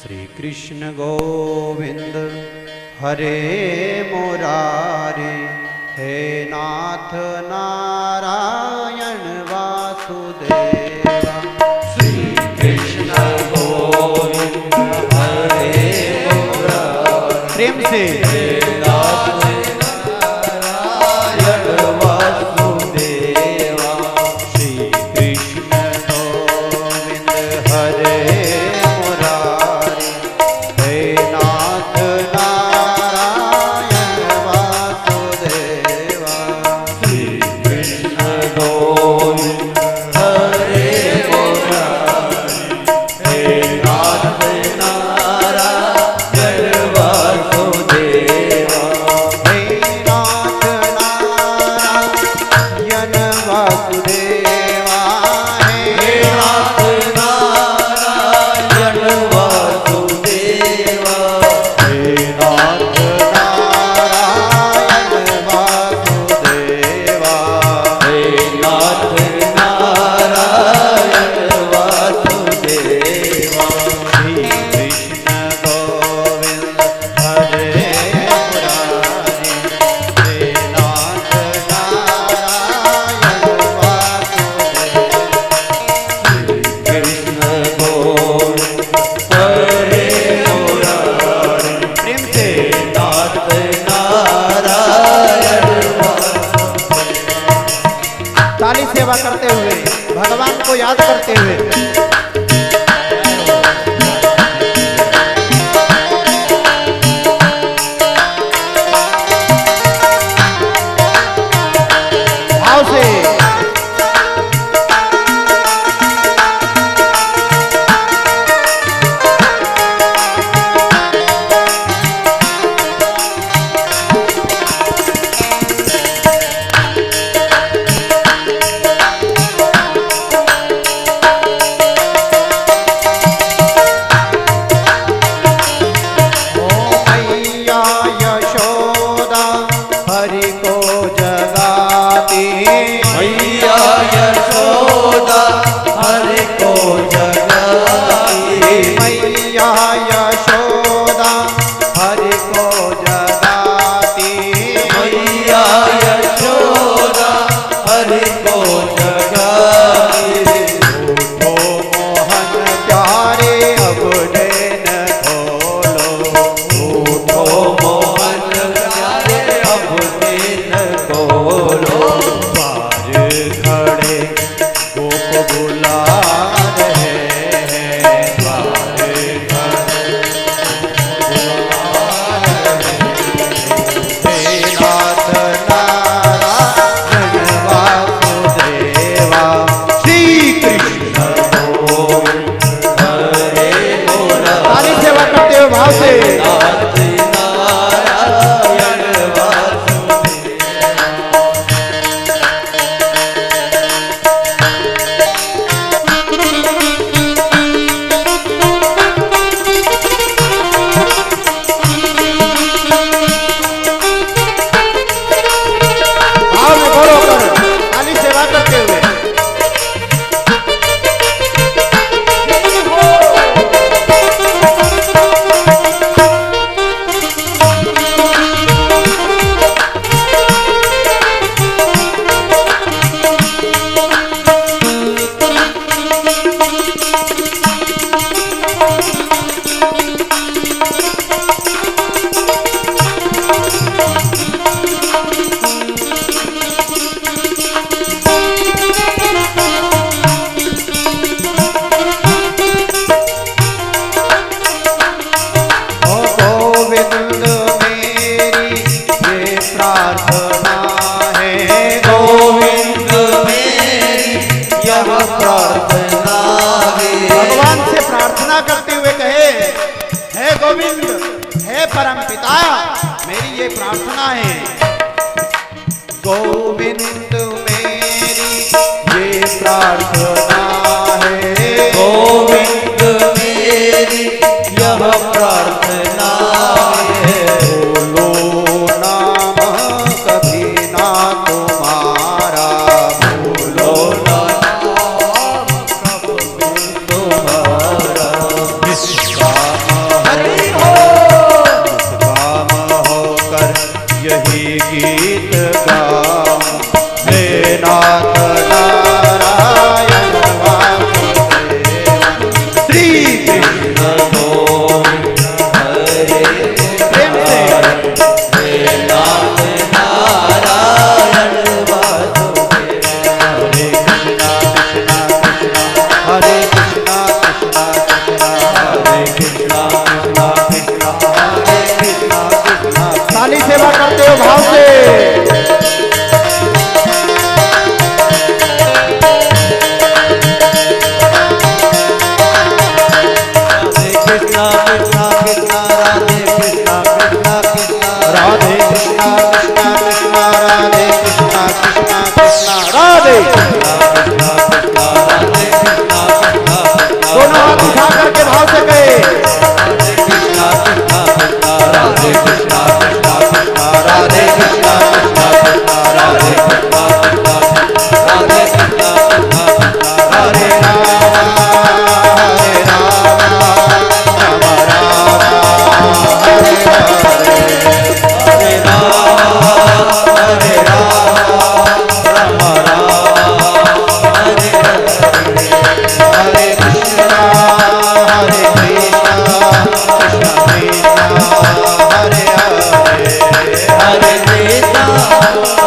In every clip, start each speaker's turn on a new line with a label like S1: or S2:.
S1: श्री कृष्ण गोविंद हरे मुरारी, हे नाथ नारायण वासुदेवा।
S2: श्री कृष्ण गोविंद हरे मुरारी,
S1: प्रेम से
S2: हे नाथ नारायण वासुदेवा।
S1: श्री कृष्ण गोविंद हरे मुरारी, हे नाथ नारायण वासुदेवा।
S2: श्री कृष्ण गोविंद हरे मुरारी, हे नाथ नारायण वासुदेवा।
S1: हे नाथ नारायण वासुदेवा,
S2: हे नाथ नारायण वासुदेवा।
S1: हे नाथ नारायण वासुदेवा।
S2: हे नाथ नारायण वासुदेवा।
S1: श्री कृष्ण गोविंद हरे मुरारी, हे नाथ नारायण वासुदेवा।
S2: कृष्ण गोविंद हरे मुरारी,
S1: प्रेम से
S2: नाथ नारायण
S1: ताली सेवा करते हुए, भगवान को याद करते हुए भाव से मैया यशोदा हरि को जगाती,
S2: मैया यशोदा हरि को जगाती।
S1: मैया यशोदा हरि को जगाती।
S2: मैया यशोदा हरि को जगाती।
S1: उठो मोहन प्यारे अब नैन खोलो,
S2: उठो मोहन प्यारे अब दिन खोलो।
S1: द्वार खड़े गोप बुला रहे हैं, द्वार खड़े बुला रहे हैं। हे नाथ नारायण वासुदेवा। श्री कृष्ण
S2: गोविंद हरे मुरारी,
S1: ताली सेवा करते हुए भाव से
S2: नाथ नारायण वासुदेवा।
S1: भाव में बोलो कर ताली सेवा करते हुए। ओ गोविंद मेरी ये प्रार्थना है,
S2: गोविंद मेरी यह प्रार्थना है।
S1: भगवान से प्रार्थना करते हुए कहे, हे गोविंद, हे परम पिता, मेरी ये प्रार्थना है। गोविंद मेरी ये प्रार्थना है,
S2: गोविंद मेरी यह प्रार्थना है।
S1: बोलो नाम कभी ना तुम्हारा,
S2: बोलो नाम कब तुम्हारा।
S1: विश्वाम
S2: कृष्णा कृष्णा कृष्णा राधे कृष्णा कृष्णा कृष्णा
S1: राधे कृष्णा कृष्णा कृष्णा राधे कृष्णा कृष्णा कृष्णा राधे दोनों हाथ उठा करके भाव से कहे
S2: कृष्णा कृष्णा कृष्णा राधे कृष्णा कृष्णा कृष्णा राधे कृष्णा कृष्णा कृष्णा राधे कृष्णा कृष्णा राधे कृष्णा कृष्णा
S1: हरे राम राम राम हरे हरे
S2: हरे राम हरे राम राम राम हरे हरे
S1: हरे कृष्णा हरे कृष्णा कृष्णा कृष्णा हरे हरे
S2: हरे कृष्णा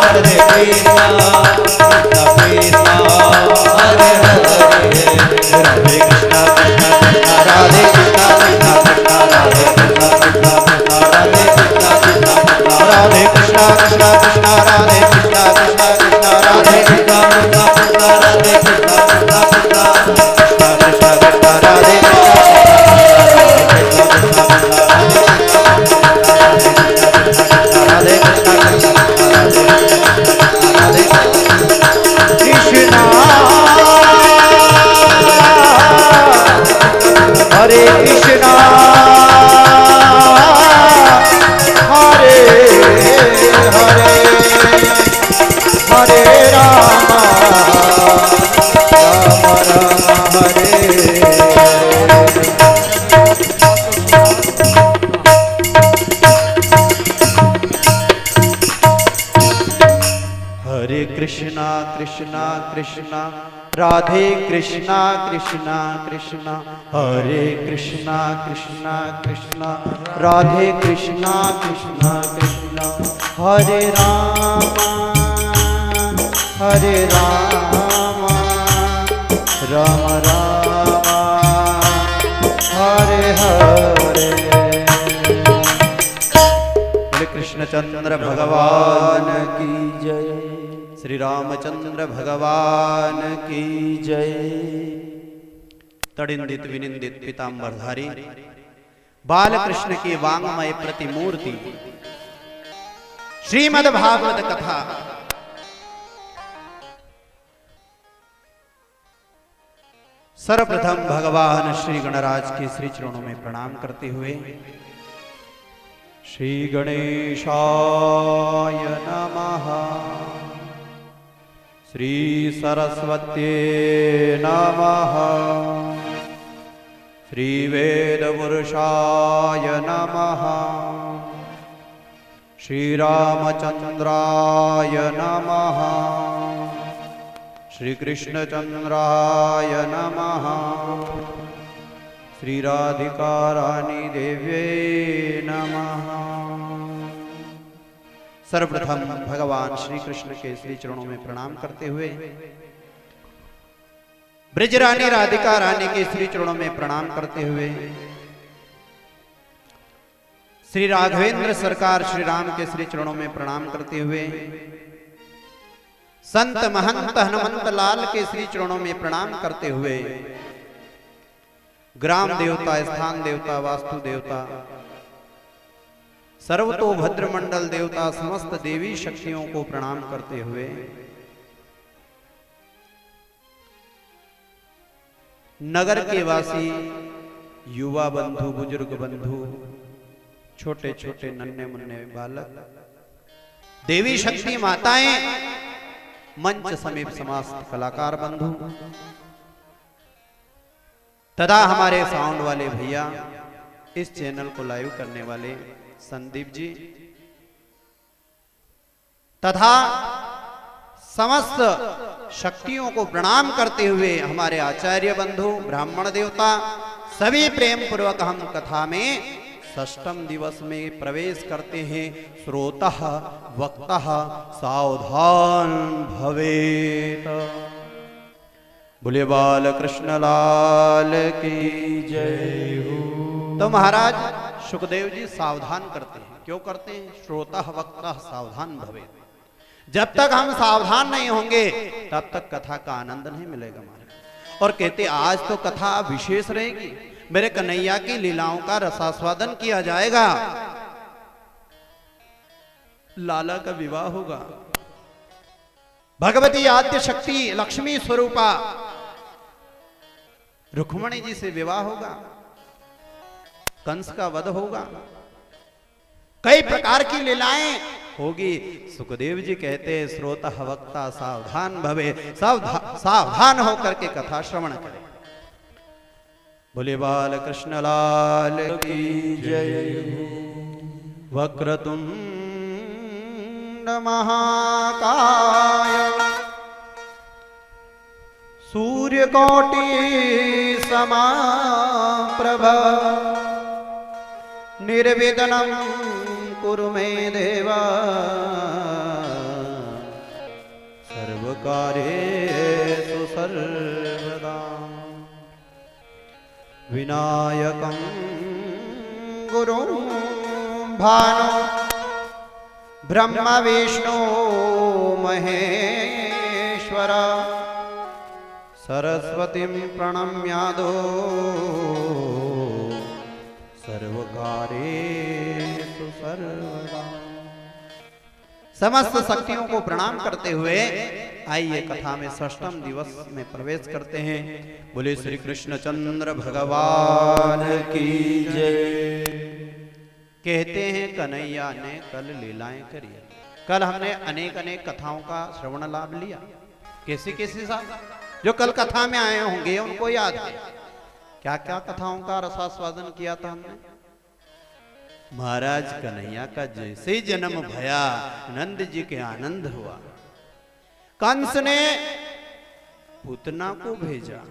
S2: हरे कृष्णा कृष्णा कृष्णा हरे हरे
S1: राधे कृष्णा कृष्णा कृष्णा राधे कृष्णा कृष्णा कृष्णा राधे कृष्णा कृष्णा कृष्णा राधे कृष्णा कृष्णा कृष्णा राधे कृष्णा कृष्णा कृष्णा राधे कृष्णा कृष्णा कृष्णा राधे कृष्णा कृष्णा कृष्णा राधे कृष्णा कृष्णा कृष्णा कृष्णा कृष्णा कृष्णा राधे कृष्णा कृष्णा कृष्णा राधे कृष्णा कृष्णा राधे कृष्णा हरे कृष्णा हरे हरे हरे राम राम राम हरे हरे कृष्णा कृष्णा कृष्णा राधे कृष्णा कृष्णा कृष्णा हरे कृष्णा कृष्णा कृष्णा राधे कृष्णा कृष्णा कृष्णा हरे राम राम राम हरे हरे बोले कृष्णचंद्र भगवान की जय श्री रामचंद्र भगवान की जय तड़िंदित विनिंदित पीतांबरधारी बालकृष्ण की वांगमय प्रतिमूर्ति श्रीमद् भागवत कथा सर्वप्रथम भगवान श्री गणराज के श्री चरणों में प्रणाम करते हुए श्री गणेशाय नमः श्री सरस्वत्ये नमः श्री वेदपुरुषाय नमः श्री रामचंद्राय नमः श्री कृष्णचंद्राय नमः श्री राधिका रानी देव्ये नमः। सर्वप्रथम भगवान श्री कृष्ण के श्री चरणों में प्रणाम करते हुए ब्रज रानी राधिका रानी के श्री चरणों में प्रणाम करते हुए श्री राघवेंद्र सरकार श्री राम के श्री चरणों में प्रणाम करते हुए संत महंत हनुमंत लाल के श्री चरणों में प्रणाम करते हुए ग्राम देवता, स्थान देवता, वास्तु देवता, सर्वतोभद्र मंडल देवता, समस्त देवी शक्तियों को प्रणाम करते हुए नगर के वासी युवा बंधु, बुजुर्ग बंधु, छोटे छोटे नन्हे मुन्ने बालक, देवी शक्ति माताएं, मंच समीप समस्त कलाकार बंधु तथा हमारे साउंड वाले भैया, इस चैनल को लाइव करने वाले संदीप जी तथा समस्त शक्तियों को प्रणाम करते हुए हमारे आचार्य बंधु, ब्राह्मण देवता, सभी प्रेम पूर्वक हम कथा में षष्ठम दिवस में प्रवेश करते हैं। श्रोतः वक्तः सावधान भवेत। बोले बाल कृष्ण लाल की जय हो। तो महाराज सुखदेव जी सावधान करते हैं। क्यों करते हैं? श्रोतः वक्तः सावधान भवेत। जब तक हम सावधान नहीं होंगे तब तक कथा का आनंद नहीं मिलेगा महाराज। और कहते आज तो कथा विशेष रहेगी, मेरे कन्हैया की लीलाओं का रसास्वादन किया जाएगा, लाला का विवाह होगा, भगवती आद्य शक्ति लक्ष्मी स्वरूपा रुक्मणी जी से विवाह होगा, कंस का वध होगा, कई प्रकार की लीलाएं होगी। सुखदेव जी कहते हैं श्रोता वक्ता सावधान भवे, सावधान होकर के कथा श्रवण करें। बोले बाल कृष्ण लाल की जय। वक्रतुंड महाकाय सूर्यकोटि समप्रभ निर्विघ्नं कुरु मे देव सर्वकार्येषु सर्वदा। विनायकं गुरुं भानु ब्रह्म विष्णु महेश्वर सरस्वतीं प्रणम्यादो सर्वकार्येषु सर्वदा। समस्त शक्तियों को प्रणाम करते हुए आइए कथा में षष्ठम दिवस में प्रवेश करते हैं। बोले श्री कृष्ण चंद्र भगवान की जय। कहते हैं कन्हैया ने कल लीलाएं करी। कल हमने अनेक अनेक कथाओं का श्रवण लाभ लिया। कैसी कैसी साहब जो कल कथा में आए होंगे उनको याद है क्या क्या कथाओं का रसास्वादन किया था हमने। महाराज कन्हैया का जैसे ही जन्म भया नंद जी के आनंद हुआ। कंस ने पूतना को भेजा,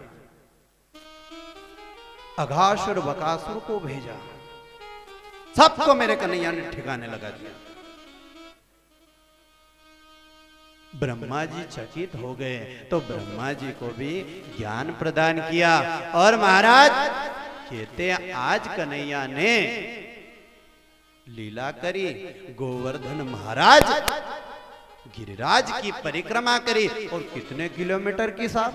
S1: अघासुर बकासुर को भेजा, सबको मेरे कन्हैया ने ठिकाने लगा दिया। ब्रह्मा जी चकित हो गए तो ब्रह्मा जी को भी ज्ञान प्रदान किया। और महाराज कहते आज कन्हैया ने लीला करी, गोवर्धन महाराज गिरिराज की परिक्रमा करी। और कितने किलोमीटर की साहब?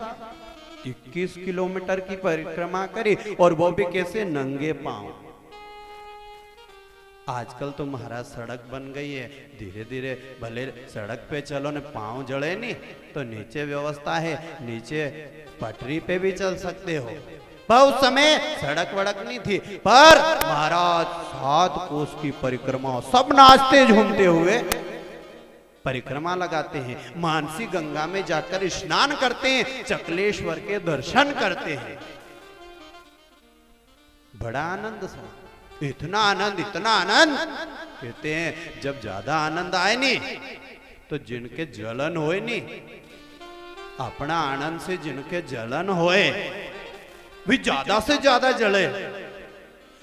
S1: 21 किलोमीटर की परिक्रमा करी, और वो भी कैसे? नंगे पांव। आजकल तो महाराज सड़क बन गई है, धीरे धीरे भले सड़क पे चलो ने पांव जड़े नहीं तो नीचे व्यवस्था है, नीचे पटरी पे भी चल सकते हो। पर उस समय सड़क वड़क नहीं थी। पर महाराज 7 कोस की परिक्रमा, सब नाचते झूमते हुए परिक्रमा लगाते हैं। मानसी गंगा में जाकर स्नान करते हैं, चकलेश्वर के दर्शन करते हैं। बड़ा आनंद सा, इतना आनंद कहते हैं जब ज्यादा आनंद आए नहीं तो जिनके जलन होए नहीं, अपना आनंद से जिनके जलन होए भी ज्यादा से ज्यादा जले।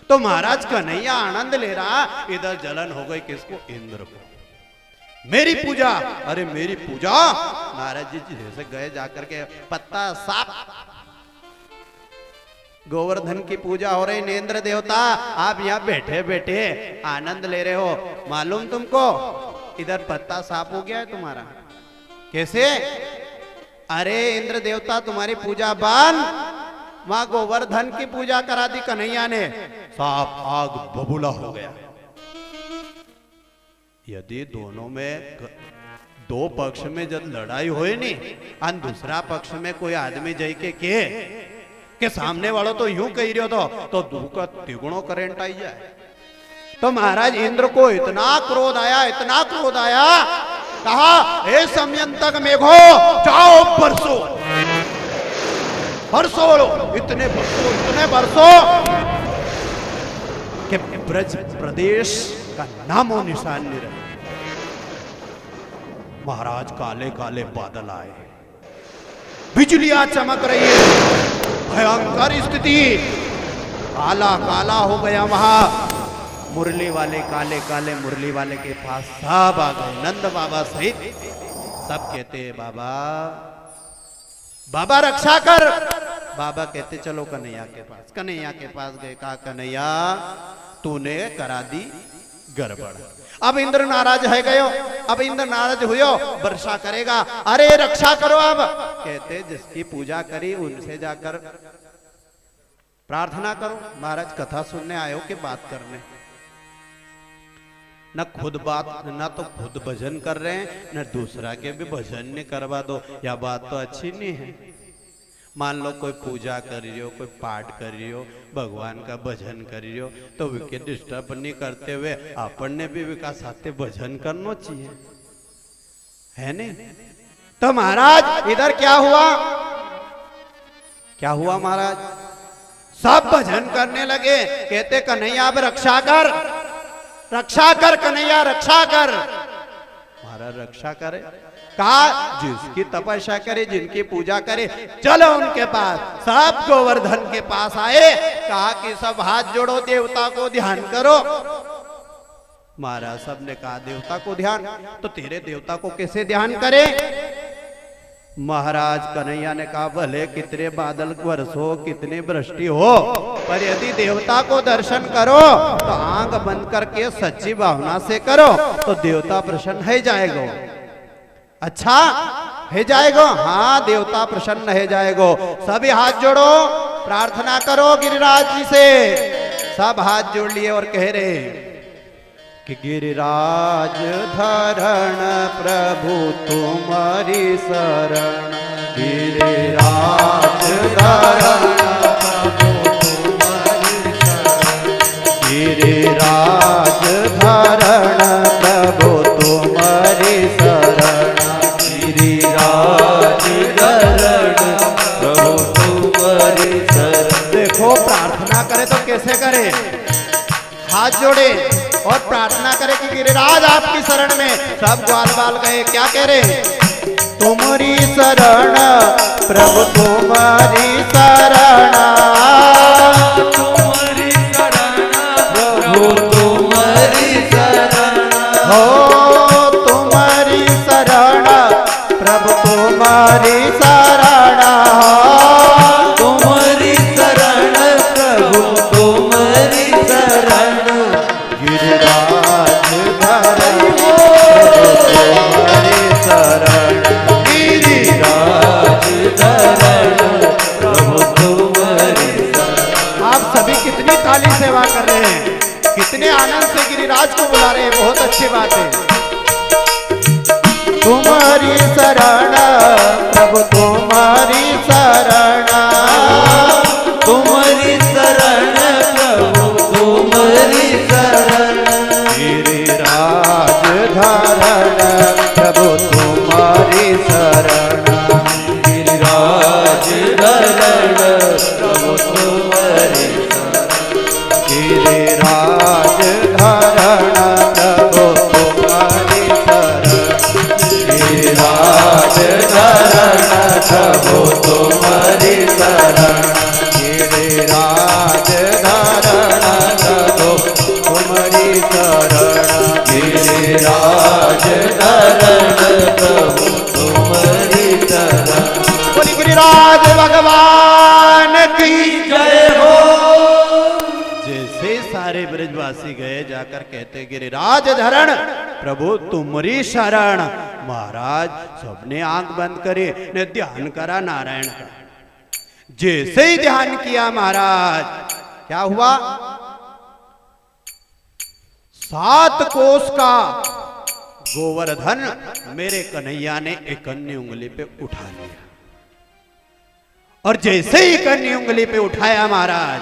S1: तो महाराज कन्हैया आनंद ले रहा, इधर जलन हो गई किसको? इंद्र को। मेरी पूजा, अरे मेरी पूजा। महाराज जी जैसे गए जाकर के पत्ता साफ, गोवर्धन की पूजा हो रही, नेन्द्र देवता आप यहाँ बैठे बैठे आनंद ले रहे हो, मालूम तुमको? इधर पत्ता साफ हो गया है तुम्हारा। कैसे? अरे इंद्र देवता तुम्हारी पूजा बंद, वहां गोवर्धन की पूजा करा दी कन्हैया ने, साफ आग बबूला हो गया। यदि दोनों में दो पक्ष में जब लड़ाई होए नहीं और दूसरा पक्ष में कोई आदमी जाई के सामने वालों तो यूं कह रहे हो तो दू का तिगुणों करंट आई जाए। तो महाराज इंद्र को इतना क्रोध आया, इतना क्रोध आया, कहा हे समयंतक मेघो जाओ बरसो, बरसो, इतने बरसो कि ब्रज प्रदेश का नामो निशान नहीं रहे। महाराज काले काले बादल आए, बिजलियां चमक रही है, भयंकर स्थिति, काला काला हो गया। वहां मुरली वाले काले काले मुरली वाले के पास सब आ गए, नंद बाबा सहित सब कहते हैं बाबा बाबा रक्षा कर। बाबा कहते चलो कन्हैया के पास। कन्हैया के पास गए, कहा कन्हैया तूने करा दी गड़बड़, अब इंद्र नाराज है गयो, अब इंद्र नाराज हुयो, वर्षा करेगा, अरे रक्षा करो। अब कहते जिसकी पूजा करी उनसे जाकर प्रार्थना करो। महाराज कथा सुनने आयो कि बात करने? न खुद बात, न तो खुद भजन कर रहे हैं, न दूसरा के भी भजन नहीं करवा दो। यह बात तो अच्छी नहीं है। मान लो कोई पूजा कर रही हो, कोई पाठ कर रही हो, भगवान का भजन कर रही हो, तो विके डिस्टर्ब नहीं करते हुए अपन ने भी विकास साथे भजन करना चाहिए, है नहीं? तो महाराज इधर क्या हुआ? क्या हुआ महाराज? सब भजन करने लगे। कहते कन्हैया अब रक्षा कर, रक्षा कर कन्हैया, रक्षा कर। महाराज रक्षा करे? कहा जिसकी तपस्या करे, जिनकी पूजा करे, चलो उनके पास। सब गोवर्धन के पास आए। कहा कि सब हाथ जोड़ो, देवता को ध्यान करो। महाराज सब ने कहा देवता को ध्यान, तो तेरे देवता को कैसे ध्यान करे? महाराज कन्हैया ने कहा भले कितने बादल वर्षो, कितने वृष्टि हो, पर यदि देवता को दर्शन करो तो आंख बंद करके सच्ची भावना से करो तो देवता प्रसन्न है जाएगा। अच्छा है जाएगा? हाँ देवता प्रसन्न है जाएगा। सभी हाथ जोड़ो, प्रार्थना करो गिरिराज जी से। सब हाथ जोड़ लिए और कह रहे कि गिरिराज धरण प्रभु तुम्हारी शरण, गिरिराज धरण प्रभु तुम्हारी शरण, गिरिराज धरण प्रभु तुम्हारी शरण, गिरिराज धरण प्रभु तुम्हारी शरण। देखो प्रार्थना करे तो कैसे करे? हाथ जोड़े और प्रार्थना करे कि गिरिराज आपकी शरण में। सब ग्वाल बाल गए, क्या कह रहे? तुम्हारी शरण प्रभु तुम्हारी शरण, तुम्हारी शरण प्रभु तुम्हारी शरण, हो तुम्हारी शरण प्रभु तुम्हारी शरण, तुम्हारी शरण प्रभु तुम्हारी शरण, गिरिराज धरण तुम्हारी शरण, गिरिराज धरण प्रभु तुम्हारी शरण। आप सभी कितनी ताली सेवा कर रहे हैं, कितने आनंद से गिरिराज को बुला रहे हैं, बहुत अच्छी बात है। तुम्हारी शरण प्रभु तुम्हारी शरण, तुम्हारी शरण प्रभु तुम्हारी शरण, गिरिराज धरण प्रभु तुम्हारी शरण, गिरिराज धरण प्रभु तुम्हारी शरण, गिरिराज धरण प्रभु तुम्हारी शरण, गिरिराज धरण प्रभु तुम्हारी शरण, गिरिराज धरण प्रभु तुम्हारी शरण, गिरिराज धरण प्रभु तुम्हारी शरण। बोली गिरिराज भगवान की जय हो। जैसे सारे ब्रजवासी गए जाकर कहते गिरिराज धरण प्रभु तुम्हारी शरण। महाराज सबने आंख बंद करे ने ध्यान करा नारायण का। जैसे ही ध्यान किया महाराज क्या हुआ? 7 कोस का गोवर्धन मेरे कन्हैया ने एकन्नी उंगली पे उठा लिया। और जैसे ही एकन्नी उंगली पे उठाया महाराज,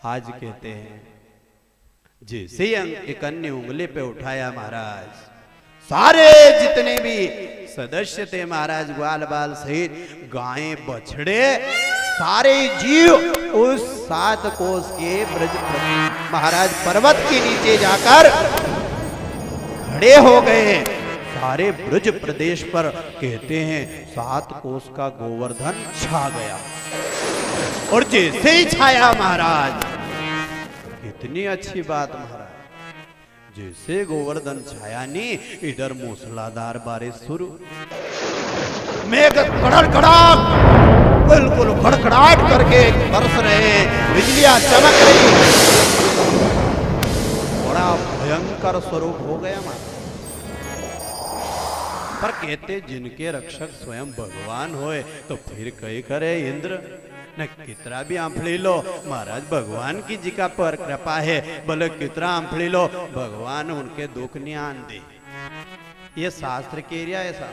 S1: आज कहते हैं जैसे ही एकन्नी उंगली पे उठाया महाराज, सारे जितने भी सदस्य थे महाराज, ग्वाल बाल सहित गायें बछड़े सारे जीव उस 7 कोस के ब्रज महाराज पर्वत के नीचे जाकर खड़े हो गए। सारे ब्रज प्रदेश पर कहते हैं 7 कोस का गोवर्धन छा गया। और जैसे ही छाया महाराज, कितनी अच्छी बात महाराज, जैसे गोवर्धन छाया नहीं, इधर मूसलाधार बारिश शुरू, मेघ कड़कड़ाहट, बिल्कुल खड़खड़ाहट करके बरस रहे, बिजलियां चमक रही, बड़ा भयंकर स्वरूप हो गया महाराज। पर कहते जिनके रक्षक स्वयं भगवान होए तो फिर कई करे इंद्र। न कितना भी आंफड़ी लो महाराज भगवान की जी का पर कृपा है, बोले कितना आंफड़ी लो भगवान उनके दुख नहीं आन दे। ये शास्त्र के एरिया ऐसा,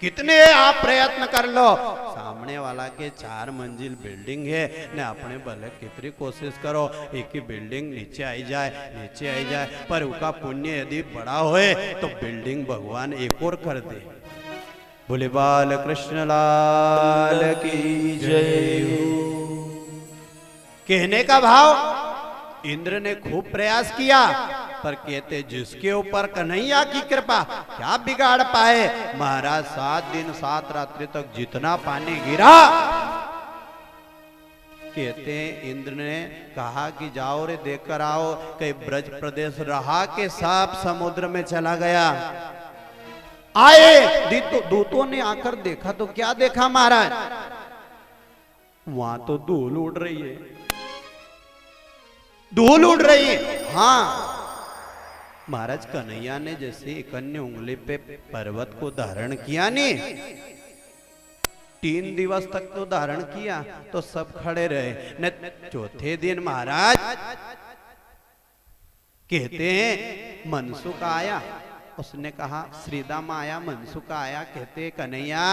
S1: कितने आप प्रयत्न कर लो, सामने वाला के 4 मंजिल बिल्डिंग है ने अपने भले कितनी कोशिश करो एक ही बिल्डिंग नीचे आई जाए, पर उसका पुण्य यदि बड़ा होए तो बिल्डिंग भगवान एक और कर दे। बोले बाल कृष्ण लाल की जय। कहने का भाव इंद्र ने खूब प्रयास किया, पर कहते जिसके ऊपर कन्हैया की कृपा क्या बिगाड़ पाए। महाराज 7 दिन 7 रात्रि तक जितना पानी गिरा, कहते इंद्र ने कहा कि जाओ रे देख कर आओ, कहीं ब्रज प्रदेश रहा के सब समुद्र में चला गया। आए दूतों ने आकर देखा तो क्या देखा महाराज, वहां तो धूल उड़ रही है, धूल उड़ रही है। हाँ महाराज कन्हैया ने जैसे एक अन्य उंगली पे पर्वत को धारण किया नी, 3 दिवस तक तो धारण किया तो सब खड़े रहे न। चौथे दिन महाराज कहते हैं मनसुख आया, उसने कहा श्रीदाम आया, मनसुख आया। कहते कन्हैया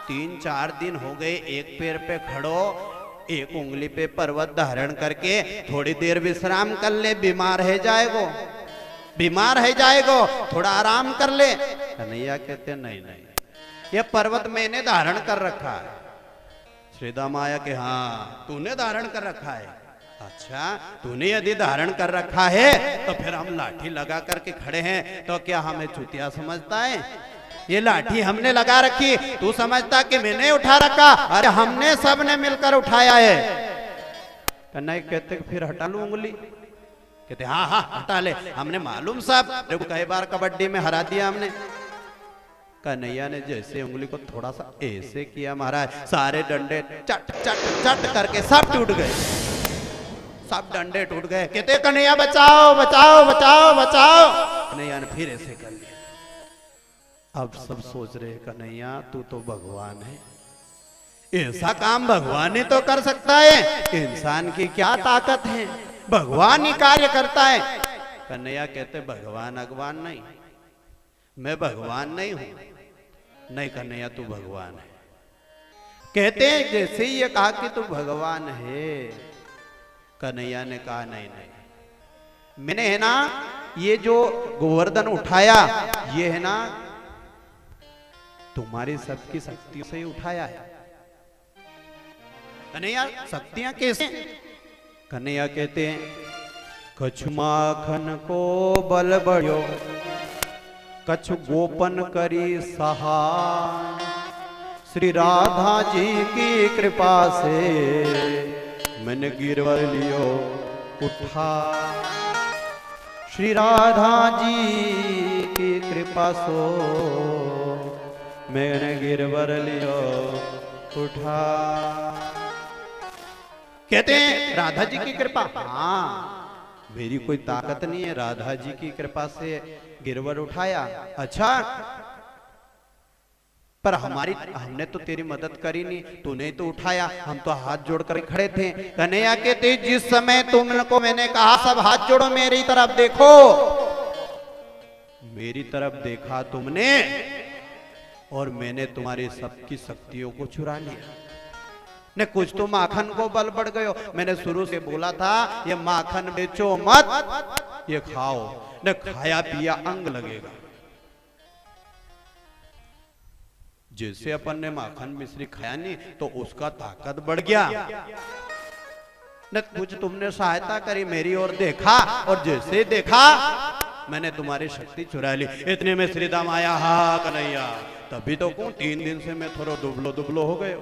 S1: 3-4 दिन हो गए एक पैर पे खड़ो, एक उंगली पे पर्वत धारण करके थोड़ी देर विश्राम कर ले, बीमार है जाएगो, थोड़ा आराम कर ले। कन्हैया कहते नहीं ये पर्वत मैंने धारण कर रखा है। श्रीदाम आया कि हाँ तूने धारण कर रखा है। अच्छा तूने यदि धारण कर रखा है तो फिर हम लाठी लगा करके खड़े हैं तो क्या हमें चुतिया समझता है? ये लाठी हमने लगा रखी, तू समझता कि मैंने उठा रखा? अरे हमने सबने मिलकर उठाया है। कन्हैया कहते फिर हटा लूं उंगली? कहते हाँ हटा ले, हमने मालूम साहब, कई बार कबड्डी में हरा दिया हमने। कन्हैया ने जैसे उंगली को थोड़ा सा ऐसे किया महाराज, सारे डंडे चट चट चट करके सब टूट गए, सब डंडे टूट गए। कहते कन्हैया बचाओ बचाओ बचाओ बचाओ। कन्हैया ने फिर ऐसे कर लिया। अब सब सोच रहे कन्हैया तू तो भगवान है, ऐसा काम भगवान ही तो कर सकता है, इंसान की क्या ताकत है, भगवान ही कार्य करता है। कन्हैया कहते भगवान अगवान नहीं, मैं भगवान नहीं हूं। नहीं कन्हैया तू भगवान है। कहते हैं जैसे ही ये कहा कि तू भगवान है, कन्हैया ने कहा नहीं मैंने है ना ये जो गोवर्धन उठाया ये है ना तुम्हारी सबकी शक्ति से ही उठाया है। कन्हैया शक्तियां कैसे? कन्हैया कहते हैं कछु माखन को बल बढ़ो, कछु गोपन करी सहाय, श्री राधा जी की कृपा से मैंने गिरवर लियो उठा। श्री राधा जी की कृपा सो मैंने गिरवर लियो उठा। कहते हैं राधा जी की कृपा, हाँ मेरी कोई ताकत नहीं है, राधा जी की कृपा से गिरवर उठाया। अच्छा पर हमने तो तेरी मदद करी नहीं, तूने तो उठाया, हम तो हाथ जोड़कर खड़े थे। कन्हैया कहते जिस समय तुमको मैंने कहा सब हाथ जोड़ो मेरी तरफ देखो, मेरी तरफ देखा तुमने और मैंने तुम्हारी सबकी शक्तियों को चुरा लिया। ने कुछ तो माखन को बल बढ़ गयो। मैंने शुरू से बोला था ये माखन बेचो मत, ये खाओ, ने खाया पिया अंग लगेगा। जैसे अपन ने माखन मिश्री खाया नहीं तो उसका ताकत बढ़ गया। न कुछ तुमने सहायता करी, मेरी ओर देखा और जैसे देखा मैंने तुम्हारी शक्ति चुरा ली। इतने में श्रीदाम आया, हा कन्हैया तभी तो कहूं 3 दिन से मैं थोड़ा दुबलो हो गयो,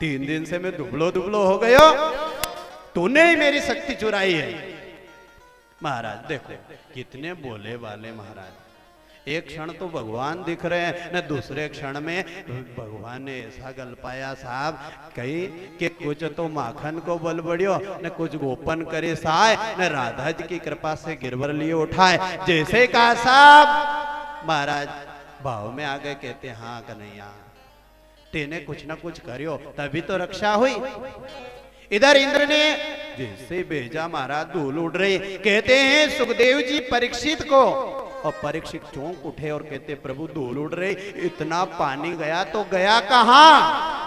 S1: 3 दिन से मैं दुबलो हो गयो, तूने ही मेरी शक्ति चुराई है। महाराज देखो कितने बोले वाले महाराज, एक क्षण तो भगवान दिख रहे हैं न दूसरे क्षण में भगवान ने ऐसा गल पाया साहब कही कि कुछ तो माखन को बल बढ़ियो न कुछ गोपन करे सहाय न राधा जी की कृपा से गिरवर लिए उठाए। जैसे कहा साहब महाराज भाव में आ गए। कहते हाँ कन्हैया तेने कुछ ना कुछ करियो तभी तो रक्षा हुई। इधर इंद्र ने जैसे भेजा महाराज धूल उड़ रही। कहते हैं सुखदेव जी परीक्षित को, और परीक्षित चौंक उठे और कहते प्रभु धूल उड़ रही, इतना पानी गया तो गया कहां?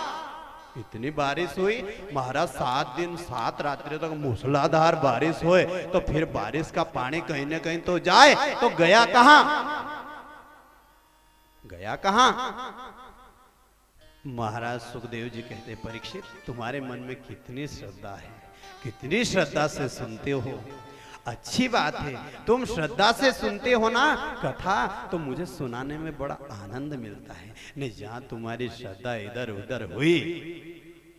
S1: इतनी बारिश हुई महाराज, 7 दिन 7 रात्रि तक मूसलाधार बारिश हुए, तो फिर बारिश का पानी कहीं ना कहीं तो जाए, तो गया कहां? गया कहां? महाराज सुखदेव जी कहते परीक्षित तुम्हारे मन में कितनी श्रद्धा है, कितनी श्रद्धा से सुनते हो। अच्छी बात है, तुम श्रद्धा से सुनते हो ना कथा, तो मुझे सुनाने में बड़ा आनंद मिलता है। नहीं जहां तुम्हारी श्रद्धा इधर उधर हुई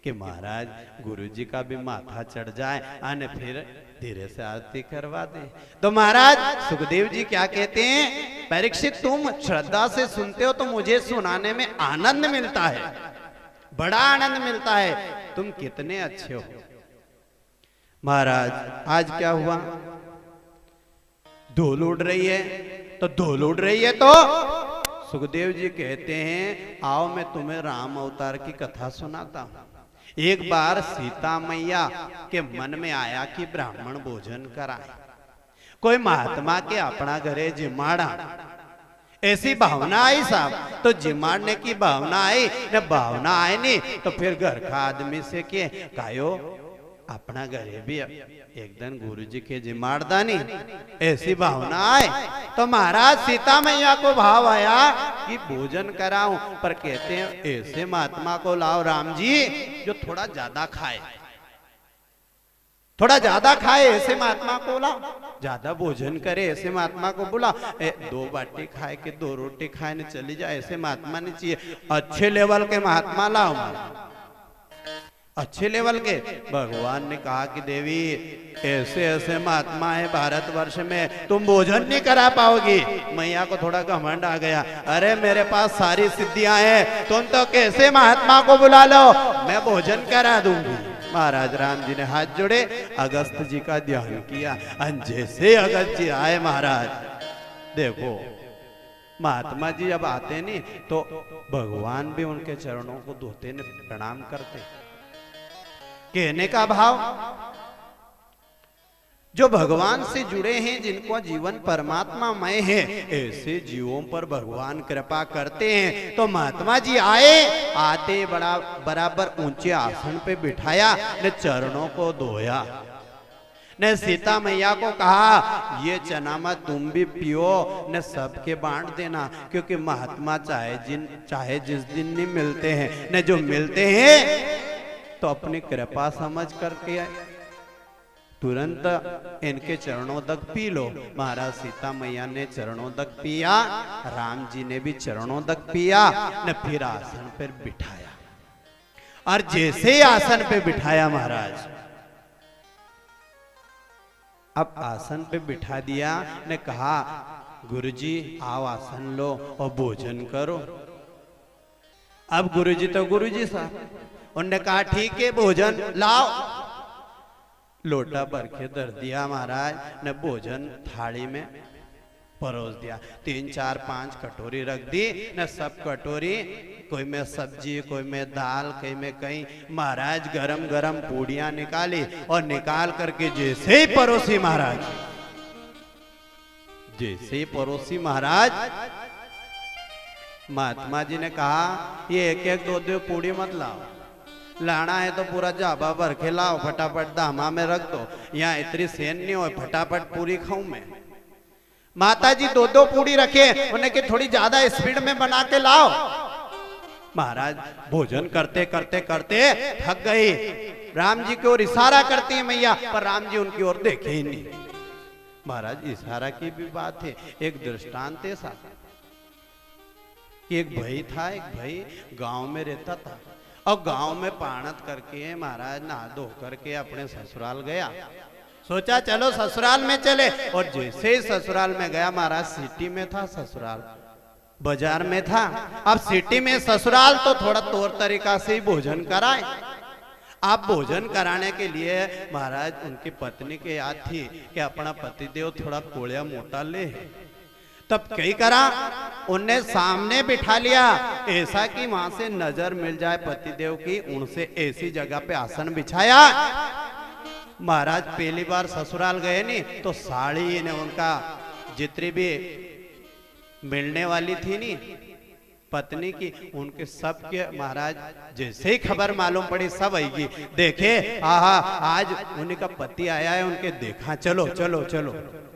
S1: कि महाराज गुरुजी का भी माथा चढ़ जाए और फिर धीरे से आरती करवा दे, तो महाराज सुखदेव जी क्या कहते हैं, परीक्षित तुम श्रद्धा से सुनते हो तो मुझे सुनाने में आनंद मिलता है, बड़ा आनंद मिलता है। तुम कितने अच्छे हो। महाराज आज क्या हुआ, धूल उड़ रही है, तो धूल उड़ रही है तो सुखदेव जी कहते हैं आओ मैं तुम्हें राम अवतार की कथा सुनाता हूं। एक बार सीता मैया के मन में आया कि ब्राह्मण भोजन कराए, कोई महात्मा के अपना घरे जिमाड़ा, ऐसी भावना आई साहब, तो जिमाड़ने की भावना आई न, भावना आई नहीं तो फिर घर का आदमी से के कायो अपना घरे भी एक दिन गुरुजी के जिमाड़दा नहीं, ऐसी भावना आए, तो महाराज सीता मैया को भाव आया कि भोजन कराऊं, पर कहते हैं ऐसे महात्मा को लाओ राम जी जो थोड़ा ज्यादा खाए, थोड़ा ज्यादा खाए, ऐसे महात्मा को लाओ, ज्यादा भोजन करे, ऐसे महात्मा को बुला। 2 बाटी खाए कि 2 रोटी खाए न चली जाए, ऐसे महात्मा नहीं चाहिए, अच्छे लेवल के महात्मा लाओ, अच्छे लेवल के। भगवान ने कहा कि देवी ऐसे ऐसे महात्मा है भारतवर्ष में, तुम भोजन नहीं करा पाओगी। मैया को थोड़ा घमंड आ गया, अरे मेरे पास सारी सिद्धियां हैं, तुम तो कैसे महात्मा को बुला लो, मैं भोजन करा दूंगी। महाराज राम जी ने हाथ जोड़े, अगस्त जी का ध्यान किया, जैसे अगस्त जी आए महाराज देखो महात्मा जी जब आते नहीं तो भगवान भी उनके चरणों को धोते ने प्रणाम करते। कहने का भाव जो भगवान से जुड़े हैं, जिनको जीवन परमात्मामय है, ऐसे जीवों पर भगवान कृपा करते हैं। तो महात्मा जी आए, आते बड़ा बराबर ऊंचे आसन पे बिठाया ने चरणों को धोया, ने सीता मैया को कहा ये चनामा तुम भी पियो ने सबके बांट देना, क्योंकि महात्मा चाहे जिस दिन नहीं मिलते हैं ने जो मिलते हैं तो अपनी कृपा समझ करके तुरंत इनके चरणों तक पी लो। महाराज सीता मैया ने चरणों तक पिया, राम जी ने भी चरणों तक पिया, ने फिर आसन पर बिठाया, और जैसे ही आसन पे बिठाया महाराज, अब आसन पे बिठा दिया, ने कहा गुरुजी आओ आसन लो और भोजन करो। अब गुरुजी तो गुरुजी साहब, उन्होंने कहा ठीक है भोजन लाओ, लोटा भर के धर दिया महाराज ने, भोजन थाली में परोस दिया, 3 4 5 कटोरी रख दी न, सब कटोरी कोई में सब्जी, कोई में दाल, कोई में कहीं। महाराज गरम गरम पूड़ियां निकाली और निकाल करके जैसे ही परोसी महाराज, जैसे ही परोसी महाराज, महात्मा जी ने कहा ये 1-1 2-2 पूड़ी मत लाओ, लाना है तो पूरा जाबा भर के लाओ, फटाफट दामा में रख दो, यहाँ इतनी सेन नहीं हो, फटाफट पूरी खाऊं मैं। माता जी 2-2 पूड़ी रखे, उन्हें कि थोड़ी ज्यादा स्पीड में बना के लाओ। महाराज भोजन करते करते करते थक गई, राम जी की ओर इशारा करती है मैया, पर राम जी उनकी ओर देखे ही नहीं। महाराज इशारा की भी बात है, एक दृष्टांत है साथ कि एक भाई था, एक भाई गांव में रहता था, और गांव में पाणत करके महाराज नहा धो करके अपने ससुराल गया, सोचा चलो ससुराल में चले, और जैसे ही ससुराल में गया, महाराज सिटी में था ससुराल, बाजार में था। अब सिटी में ससुराल तो थोड़ा तौर तरीका से ही भोजन कराए। आप भोजन कराने के लिए महाराज उनकी पत्नी के याद थी कि अपना पतिदेव थोड़ा कोड़िया मोटा ले, तब कई करा, उनने सामने बिठा लिया, ऐसा कि वहां से नजर मिल जाए पतिदेव की, उनसे ऐसी जगह पे आसन बिछाया। महाराज पहली बार ससुराल गए नहीं तो साड़ी ने उनका जितनी भी मिलने वाली थी नी पत्नी की, उनके सब के महाराज जैसे ही खबर मालूम पड़ी सब आएगी, देखे आहा आज उन्हीं का पति आया है, उनके देखा, चलो चलो चलो,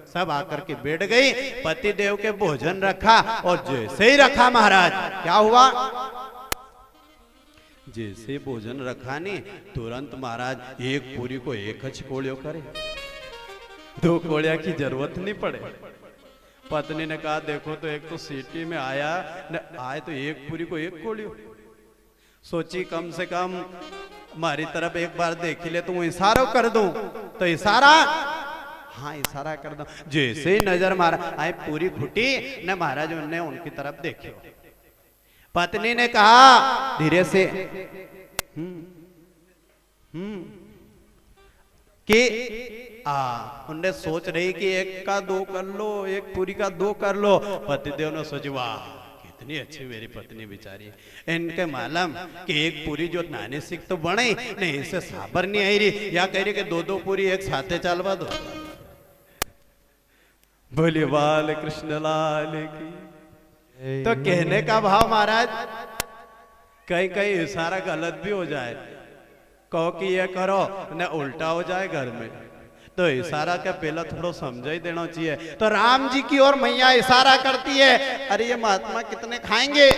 S1: सब आकर के बैठ गई। पति देव के भोजन रखा और जैसे ही रखा महाराज क्या हुआ, जैसे भोजन रखा नहीं तुरंत महाराज एक पूरी को एक कोड़ियों करे, 2 कोड़िया की जरूरत नहीं पड़े। पत्नी ने कहा देखो तो एक तो सिटी में आया न आए तो एक पूरी को एक कोड़ियों, सोची कम से कम हमारी तरफ एक बार देख ले तो इशारा कर दूं, तो इशारा, हाँ इशारा कर दो, जैसे ही नजर मारा आए पूरी फूटी न महाराज उनने उनकी तरफ देखी। पत्नी ने कहा धीरे से कि उनने सोच रही कि 1 का 2 कर लो, 1 पूरी का 2 कर लो। पतिदेव ने सोची वाह कितनी अच्छी मेरी पत्नी बिचारी, इनके मालूम कि 1 पूरी जो नानी सीख तो बने नहीं, इसे साबर नहीं आई रही, या कह रही कि 2-2 पूरी एक साथे चलवा दो। बोले बाल कृष्ण लाल की। तो कहने का भाव महाराज कहीं कहीं इशारा गलत भी हो जाए, कहो कि ये करो न उल्टा हो जाए घर में, तो इशारा का पहला थोड़ा समझा ही देना चाहिए। तो राम जी की ओर मैया इशारा करती है, अरे ये महात्मा कितने खाएंगे,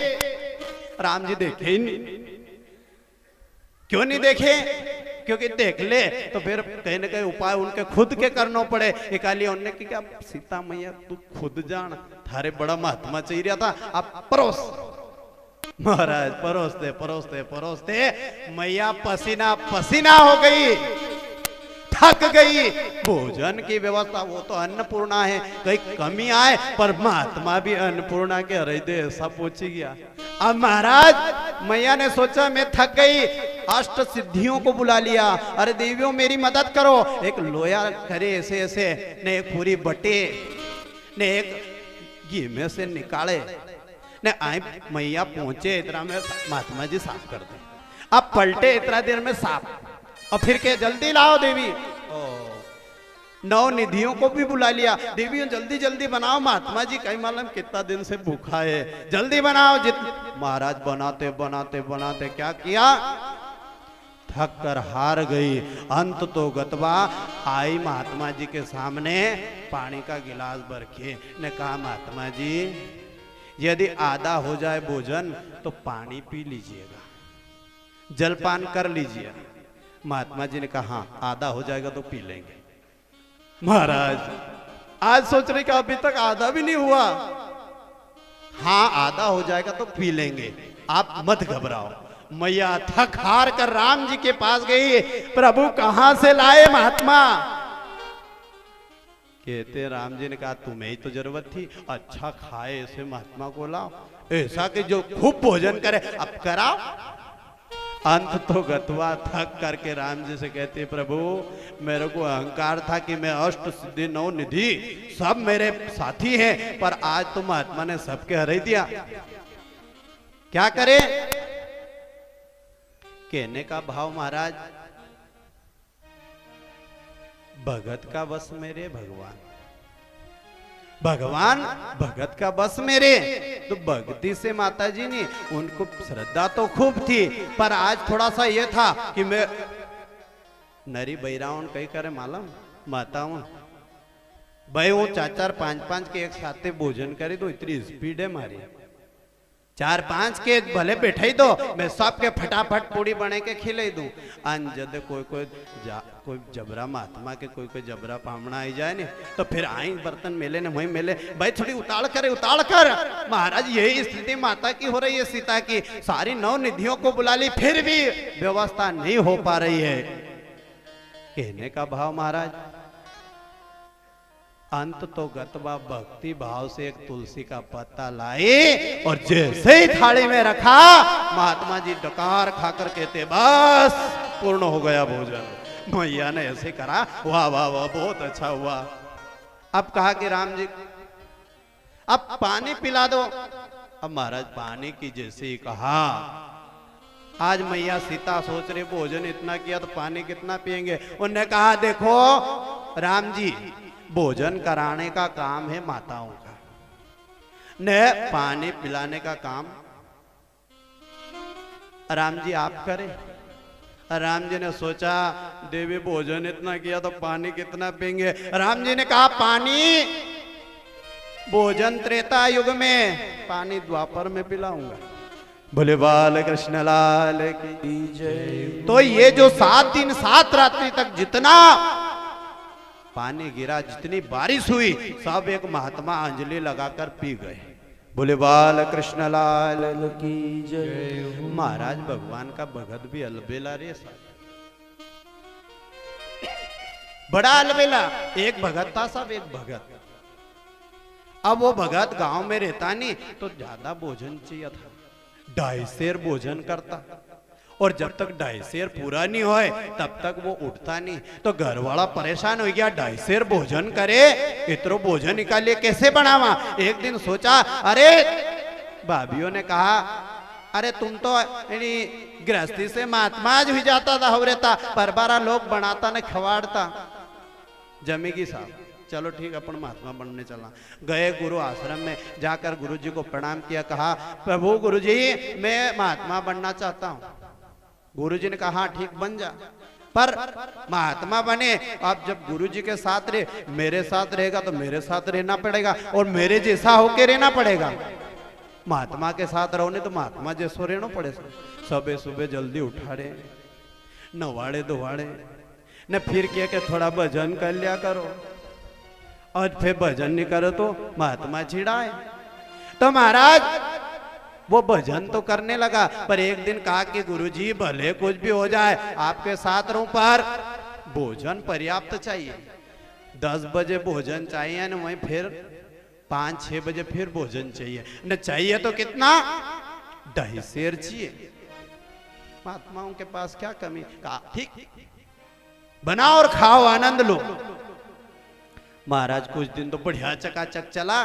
S1: राम जी देखे ही नहीं, क्यों नहीं देखे, क्योंकि देख ले तो फिर कहीं ना कहीं उपाय उनके खुद के करना पड़े। इकाली उन्होंने की क्या सीता मैया तू खुद जान, थारे बड़ा महात्मा चाहिए था, आप परोस। महाराज परोसते परोसते परोसते मैया पसीना पसीना हो गई, थक गई। भोजन की व्यवस्था वो तो अन्नपूर्णा है, कहीं कमी आए पर महात्मा भी अन्नपूर्णा के हृदय ऐसा पहुंची गया। अब महाराज मैया ने सोचा मैं थक गई, 8 सिद्धियों को बुला लिया, अरे देवियों मेरी मदद करो, एक लोया करे ऐसे ऐसे ने, एक पूरी बटे ने, एक घी में से निकाले ने, आए मैया पहुंचे इतना में महात्मा जी साफ कर दे, अब पलटे इतना देर में साफ, और फिर के जल्दी लाओ देवी, 9 निधियों को भी बुला लिया, देवियों जल्दी जल्दी बनाओ, महात्मा जी कहीं मालूम कितना दिन से भूखा है, जल्दी बनाओ। महाराज बनाते बनाते बनाते क्या किया, थक कर हार गई। अंत तो गतवा आई महात्मा जी के सामने, पानी का गिलास भर के ने कहा महात्मा जी यदि आधा हो जाए भोजन तो पानी पी लीजिएगा, जलपान कर लीजिए। महात्मा जी ने कहा हाँ आधा हो जाएगा तो पी लेंगे। महाराज आज सोच रहे कि अभी तक आधा भी नहीं हुआ, हाँ आधा हो जाएगा तो पी लेंगे, आप मत घबराओ। मैया थक हार कर राम जी के पास गई, प्रभु कहां से लाए महात्मा, कहते राम जी ने कहा तुम्हें ही तो जरूरत थी, अच्छा खाए ऐसे महात्मा को लाओ, ऐसा कि जो खूब भोजन करे, अब कराओ। अंत तो गतवा थक करके राम जी से कहते प्रभु मेरे को अहंकार था कि मैं 8 सिद्धि 9 निधि सब मेरे साथी हैं, पर आज तो महात्मा ने सबके हरा दिया, क्या करे। कहने का भाव महाराज भगत का बस मेरे भगवान, भगवान भगत का बस मेरे। तो भक्ति से माता जी ने उनको श्रद्धा तो खूब थी, पर आज थोड़ा सा ये था कि मैं नरी बैराउन कही करे मालूम माता हूं भाई, वो 4-4 5-5 के एक साथ भोजन करे तो इतनी स्पीड है मारी, 4-5 के भले बैठे ही दो, मैं सबके फटाफट पूरी बने के खिले दूं। जब कोई जबरा महात्मा के कोई जबरा पामना आई जाए ने तो फिर आई बर्तन मेले ने वही मेले, भाई थोड़ी उताड़ कर। महाराज यही स्थिति माता की हो रही है, सीता की, सारी 9 निधियों को बुला ली फिर भी व्यवस्था नहीं हो पा रही है। कहने का भाव महाराज अंत तो गतवा भक्ति भाव से एक तुलसी का पत्ता लाए और जैसे ही थाली में रखा, महात्मा जी डकार खाकर कहते बस पूर्ण हो गया भोजन। मैया ने ऐसे करा, वाह वाह वाह बहुत अच्छा हुआ। अब कहा कि राम जी अब पानी पिला दो। अब महाराज पानी की जैसे ही कहा, आज मैया सीता सोच रहे भोजन इतना किया तो पानी कितना पिएंगे। उन्होंने कहा देखो राम जी, भोजन कराने का काम है माताओं का, न पानी पिलाने का काम राम जी आप करें। राम जी ने सोचा देवी भोजन इतना किया तो पानी कितना पिएंगे। राम जी ने कहा पानी भोजन त्रेता युग में, पानी द्वापर में पिलाऊंगा। बोले बाल कृष्ण लाल की जय। तो ये जो 7 दिन 7 रात्रि तक जितना पानी गिरा, जितनी बारिश हुई, सब एक महात्मा अंजलि लगाकर पी गए। बोले बाल कृष्ण लाल की जय। महाराज भगवान का भगत भी अलबेला रे, बड़ा अलबेला। एक भगत था सब, एक भगत। अब वो भगत गांव में रहता नहीं तो ज्यादा भोजन चाहिए था, 2.5 सेर भोजन करता, और जब तक 2.5 सेर पूरा नहीं होए तब तक वो उठता नहीं। तो घर वाला परेशान हो गया, 2.5 सेर भोजन करे, इतरो भोजन निकालिए कैसे बनावा। एक दिन सोचा, अरे भाभीियों ने कहा अरे तुम तो गृहस्थी से महात्मा हुई जाता था, हो रहता पर 12 लोग बनाता ने खवाड़ता, जमेगी साहब चलो ठीक अपन महात्मा बनने चला। गए गुरु आश्रम में, जाकर गुरु जी को प्रणाम किया, कहा प्रभु गुरु जी मैं महात्मा बनना चाहता हूँ। गुरु जी ने कहा हाँ ठीक बन जा, पर महात्मा बने आप जब गुरु जी के साथ रहे, मेरे साथ रहेगा तो मेरे साथ रहना पड़ेगा और मेरे जैसा होके रहना पड़ेगा। महात्मा के साथ रहो नहीं तो महात्मा जैसो रहना पड़ेगा। सुबह सुबह जल्दी उठाड़े, नवाड़े धोवाड़े न, फिर किया कि थोड़ा भजन कर लिया करो, और फिर भजन नहीं करो तो महात्मा चिढ़ाए। तो महाराज वो भजन तो करने लगा, पर एक दिन कहा कि गुरुजी भले कुछ भी हो जाए आपके साथ रहूं, पर भोजन पर्याप्त चाहिए। 10 बजे भोजन चाहिए न, वहीं फिर 5-6 बजे फिर भोजन चाहिए न। चाहिए तो कितना, 2.5 सेर चाहिए। महात्माओं के पास क्या कमी। कहा ठीक बनाओ और खाओ, आनंद लो। महाराज कुछ दिन तो बढ़िया चकाचक चला,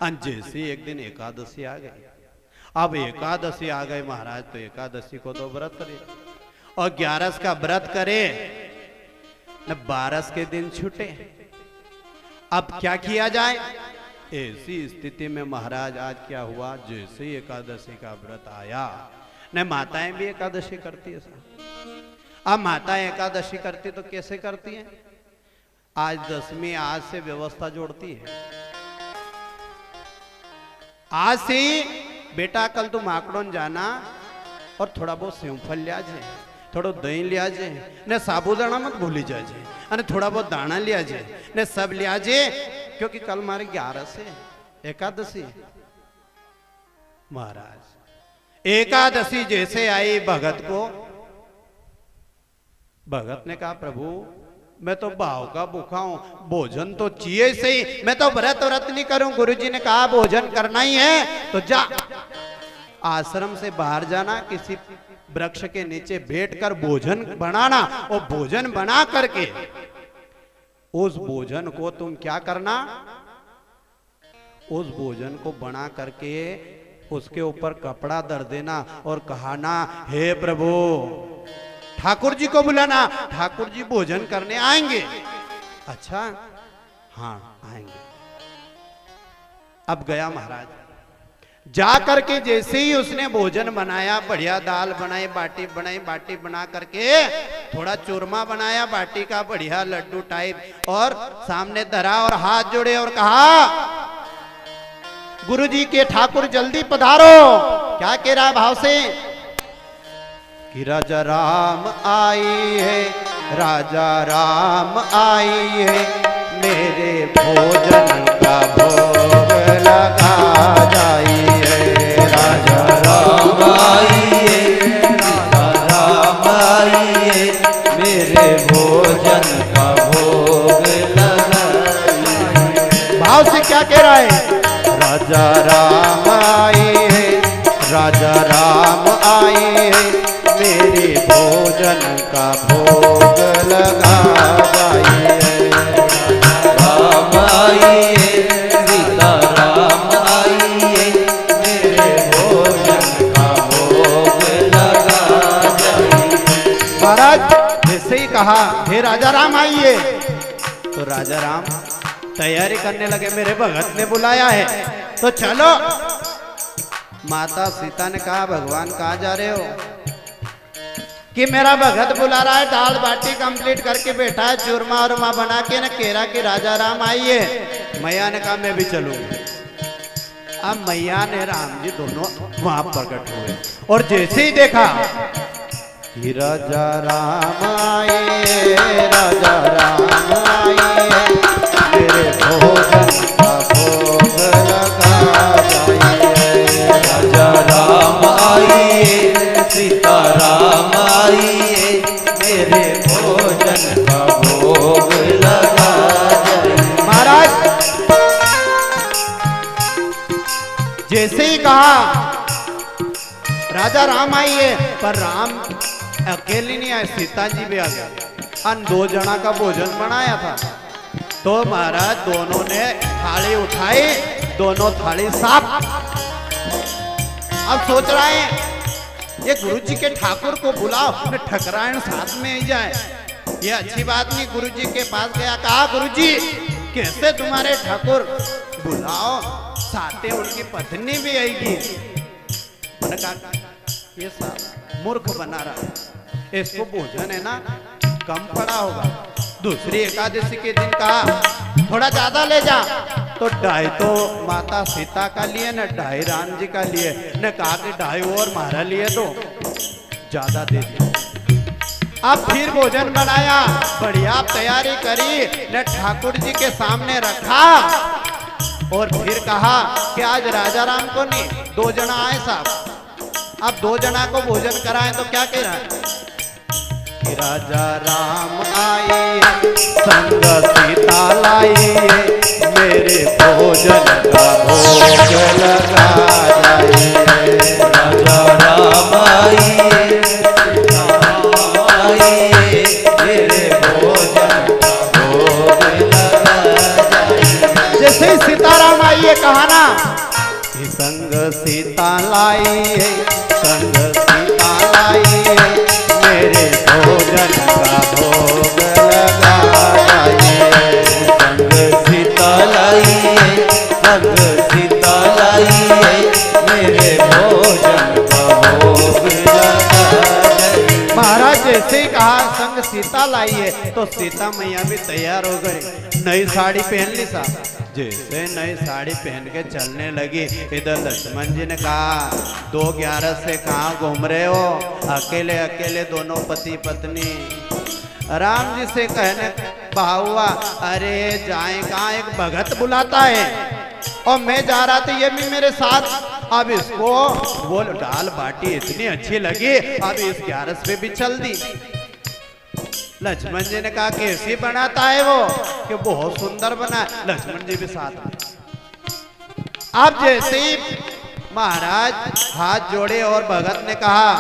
S1: जैसे एक दिन एकादशी आ गई। अब एकादशी आ गई महाराज, तो एकादशी को तो व्रत करे और 11 का व्रत करे न, 12 के दिन छूटे। अब क्या किया जाए। ऐसी स्थिति में महाराज आज क्या हुआ, जैसे ही एकादशी का व्रत आया न, माताएं भी एकादशी करती है। अब माताएं एकादशी करती तो कैसे करती हैं, आज 10वीं आज से व्यवस्था जोड़ती है। आज से बेटा कल तुम आकड़ों जाना और थोड़ा बहुत सेवफल लिया जाए, थोड़ा दही लिया जाए ने, साबुदाना मत भूली जाए, अरे थोड़ा बहुत दाना लिया जाए ने, सब लिया जाए, क्योंकि कल हमारे 11 से एकादशी। महाराज एकादशी जैसे आई भगत को, भगत ने कहा प्रभु मैं तो भाव का भूखा हूं, भोजन तो चाहिए सही, मैं तो व्रत नहीं करूं। गुरुजी ने कहा भोजन करना ही है तो जा, आश्रम से बाहर जाना, किसी वृक्ष के नीचे बैठकर भोजन बनाना, और भोजन बना करके उस भोजन को तुम क्या करना, उस भोजन को बना करके उसके ऊपर कपड़ा धर देना और कहना हे प्रभु ठाकुर जी को बुलाना, ठाकुर जी भोजन करने आएंगे। अच्छा हाँ आएंगे। अब गया महाराज, जा करके जैसे ही उसने भोजन बनाया, बढ़िया दाल बनाई, बाटी बनाई, बाटी बना करके थोड़ा चूरमा बनाया, बाटी का बढ़िया लड्डू टाइप, और सामने धरा और हाथ जोड़े और कहा गुरुजी के ठाकुर जल्दी पधारो। क्या कह रहा है भाव से कि राजा राम आई है, राजा राम आई है, मेरे भोजन का भोग लगा जाइए। राजा राम आई है, राजा राम आई है, मेरे भोजन का भोग लगा जाइए। भाव से क्या कह रहा है, राजा राम आई है, राजा राम आई है, मेरे भोजन का भोग लगा जाइए। राम आई है, सीता राम कहा हे राजा राम आइए। तो राजा राम तैयारी करने लगे, मेरे भगत ने बुलाया है तो चलो। माता सीता ने कहा भगवान कहाँ जा रहे हो? कि मेरा भगत बुला रहा है, दाल बाटी कंप्लीट करके बैठा है, चूरमा उरमा बना के न केरा के राजा राम आइए। मैया ने कहा मैं भी चलूंगी। अब मैया ने राम जी दोनों वहां प्रकट हुए और जैसे ही देखा कि राजा राम आए, राजा राम आए, मेरे भोजन का भोग लगा जाइए।
S2: राजा राम आइए, सीता राम आइए, मेरे भोजन का भोग लगा जाइए।
S1: महाराज जैसे ही कहा राजा राम आइए, पर राम अकेले नहीं आए, सीता जी भी आ गए। अन 2 जना का भोजन बनाया था। तो महाराज दोनों ने थाली उठाई, दोनों थाली साफ। अब सोच रहे हैं ये गुरु जी के ठाकुर को बुलाओ, ठकरायण साथ में ही जाए, ये अच्छी बात नहीं। गुरु जी के पास गया, कहा गुरु जी कैसे तुम्हारे ठाकुर, बुलाओ साथ में उनकी पत्नी भी आएगी। मैंने कहा ये साहब मूर्ख बना रहा है, इसको भोजन है ना कम पड़ा होगा। दूसरी एकादशी के दिन कहा थोड़ा ज्यादा ले जा, तो 2.5 तो माता सीता का लिए न 2.5 राम जी का लिए, ने कहा कि 2.5 और हमारा लिए तो ज्यादा दे दिया। अब फिर भोजन बनाया, बढ़िया तैयारी करी, ने ठाकुर जी के सामने रखा और फिर कहा कि आज राजा राम को नहीं 2 जना आए साहब, अब 2 जना को भोजन कराएं। तो क्या कह रहा है कि राजा राम आए, संग सीता लाई, मेरे भोजन का भोग लगा जाए।
S2: राजा राम आइए, सीता राम आइए, मेरे भोजन का भोग लगा जाए।
S1: जैसे ही सीताराम आइए कहा ना कि संग सीता लाई, संग सीता लाई, मेरे भोजन का भोग लगा जाइए।
S2: संग सीता लाइए, संग सीता लाइए, मेरे भोजन का भोग लगा जाइए।
S1: महाराज जैसे ही कहा संग सीता लाइए, तो सीता मैया भी तैयार हो गई, नई साड़ी पहन ली साहब। जैसे नई साड़ी पहन के चलने लगी, इधर लक्ष्मण जी ने कहा 2:11 से कहाँ घूम रहे हो, अकेले अकेले दोनों पति पत्नी। राम जी से कहने हुआ अरे जाए कहाँ, एक भगत बुलाता है और मैं जा रहा था, ये भी मेरे साथ। अब इसको वो दाल बाटी इतनी अच्छी लगी, अब इस 11 पे भी चल दी। लक्ष्मण जी ने कहा कैसी बनाता है वो, कि बहुत सुंदर बना। लक्ष्मण जी भी साथ में। अब जैसे ही महाराज हाथ जोड़े और भगत ने कहा